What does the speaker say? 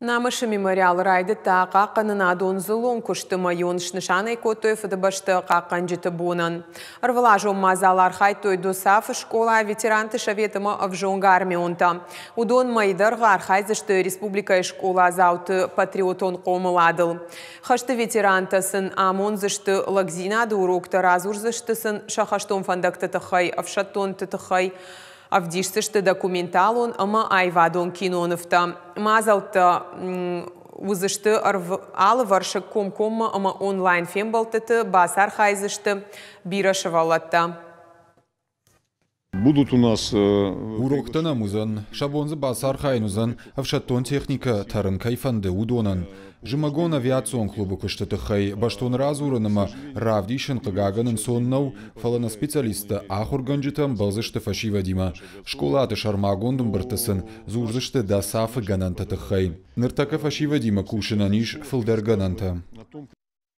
Намышы мемориал райды та қаққанын адон зылон күшті майон шнышанай көтөй фыдыбашты қаққан жіті бонын. Арвала жон мазалар хайтой досафы школа ветеранты шаветыма авжонга армионта. Удон майдарға архайзышты республика школа зауты патриотон қомыладыл. Хашты ветерантасын амонзышты лагзинады урокты разурзыштысын шахаштон фандакты тыхай, авшаттон тыхай, Авдишсышты документалон ама айвадон киноновта. Мазалта узышты алы варшык комкомма ама онлайн фембалтыты басар хайзышты бирашывалатта. Будут у нас уроктана музан, шабонзы басар хайнузан, авшаттон техника тарын кайфанды удонан. Жимагон авиацион клубу кыштыты хай, баштон разуранама равдишен кагаганын соннау, фалана специалиста ахурганжитам балзышты фашива дима. Школаты шармагондым быртысын, зурзышты да сафы ганантаты хай. Ныртака фашива дима кушина ниш фылдер гананта.